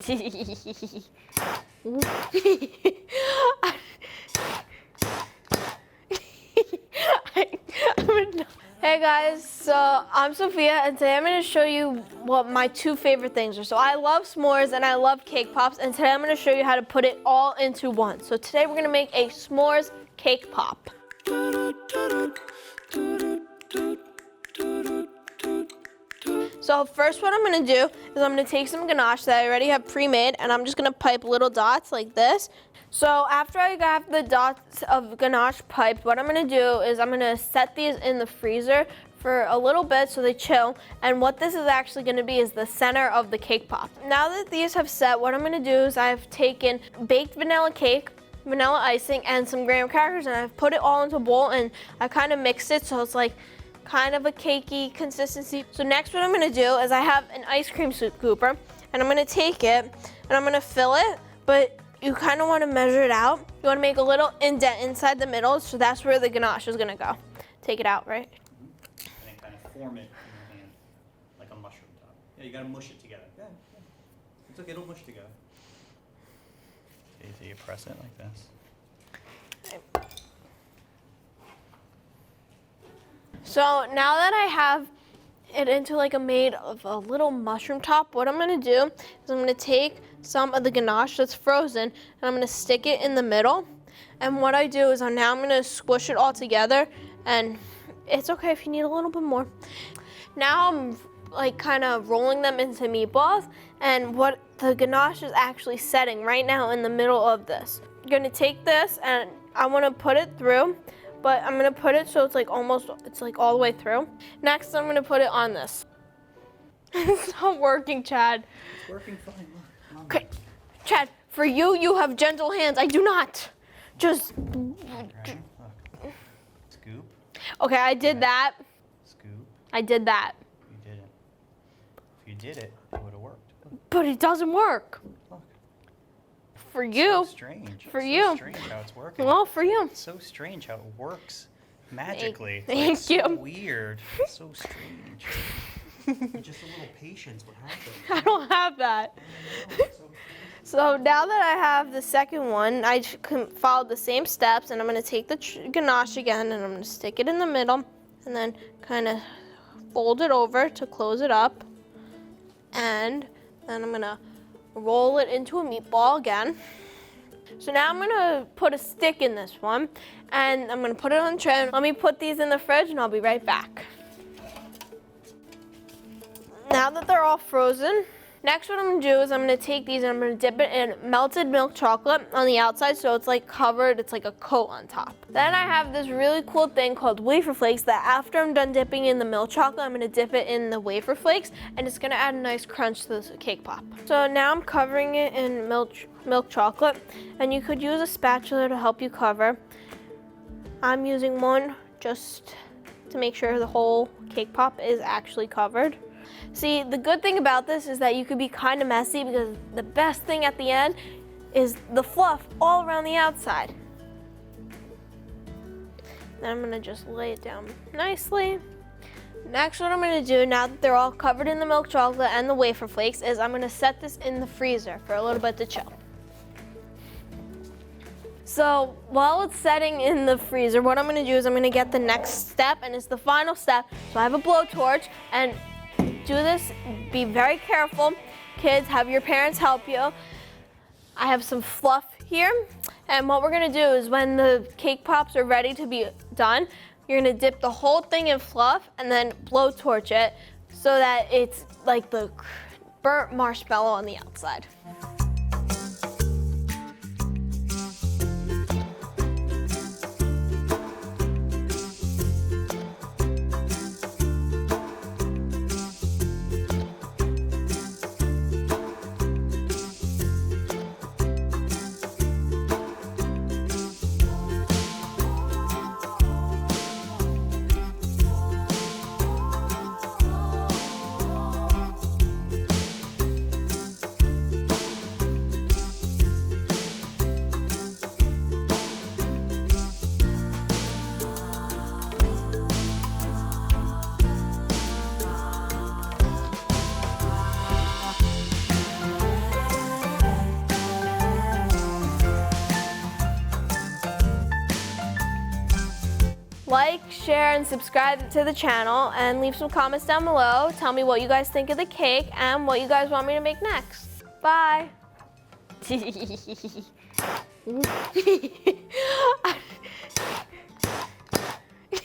Hey guys, so I'm Sophia and today I'm going to show you what my two favorite things are. So I love s'mores and I love cake pops, and today I'm going to show you how to put it all into one. So today we're going to make a s'mores cake pop. So first what I'm going to do is I'm going to take some ganache that I already have pre-made, and I'm just going to pipe little dots like this. So after I got the dots of ganache piped, what I'm going to do is I'm going to set these in the freezer for a little bit so they chill. And what this is actually going to be is the center of the cake pop. Now that these have set, what I'm going to do is I've taken baked vanilla cake, vanilla icing, and some graham crackers, and I've put it all into a bowl, and I kind of mixed it so it's like kind of a cakey consistency. So next what I'm going to do is I have an ice cream scooper, and I'm going to take it and I'm going to fill it, but you kind of want to measure it out. You want to make a little indent inside the middle, so that's where the ganache is going to go. Take it out, right? And then kind of form it in your hand like a mushroom top. Yeah, you got to mush it together. Yeah. It's okay, it'll mush together. Okay, so you press it like this. So now that I have it into like a made of a little mushroom top, what I'm going to do is I'm going to take some of the ganache that's frozen and I'm going to stick it in the middle. And what I do is I'm going to squish it all together, and it's okay if you need a little bit more. Now I'm like kind of rolling them into meatballs, and what the ganache is actually setting right now in the middle of this. I'm going to take this and I want to put it through, but I'm going to put it so it's like almost, it's like all the way through. Next I'm going to put it on this. It's not working, Chad. It's working fine. Look, okay, Chad, for you, you have gentle hands. I do not. Just. Right, look. Scoop. Okay, I did that. Scoop. I did that. You didn't. If you did it, it would have worked. Look. But it doesn't work. Look. For you. So strange. For it's you. So strange how it's working. Well, for you. It's so strange how it works magically. Thank it's like you. So weird. It's so strange. Just a little patience would happen. I don't have that. So now that I have the second one, I followed the same steps, and I'm going to take the ganache again and I'm going to stick it in the middle and then kind of fold it over to close it up, and then I'm going to roll it into a meatball again. So now I'm going to put a stick in this one, and I'm going to put it on the tray. Let me put these in the fridge and I'll be right back. Now that they're all frozen, next what I'm going to do is I'm going to take these and I'm going to dip it in melted milk chocolate on the outside so it's like covered, it's like a coat on top. Then I have this really cool thing called wafer flakes that after I'm done dipping in the milk chocolate, I'm going to dip it in the wafer flakes, and it's going to add a nice crunch to this cake pop. So now I'm covering it in milk chocolate, and you could use a spatula to help you cover. I'm using one just to make sure the whole cake pop is actually covered. See, the good thing about this is that you could be kind of messy, because the best thing at the end is the fluff all around the outside. Then I'm going to just lay it down nicely. Next, what I'm going to do, now that they're all covered in the milk chocolate and the wafer flakes, is I'm going to set this in the freezer for a little bit to chill. So while it's setting in the freezer, what I'm going to do is I'm going to get the next step, and it's the final step. So I have a blowtorch, and do this, be very careful. Kids, have your parents help you. I have some fluff here, and what we're gonna do is when the cake pops are ready to be done, you're gonna dip the whole thing in fluff and then blowtorch it so that it's like the burnt marshmallow on the outside. Like, share, and subscribe to the channel, and leave some comments down below. Tell me what you guys think of the cake and what you guys want me to make next. Bye.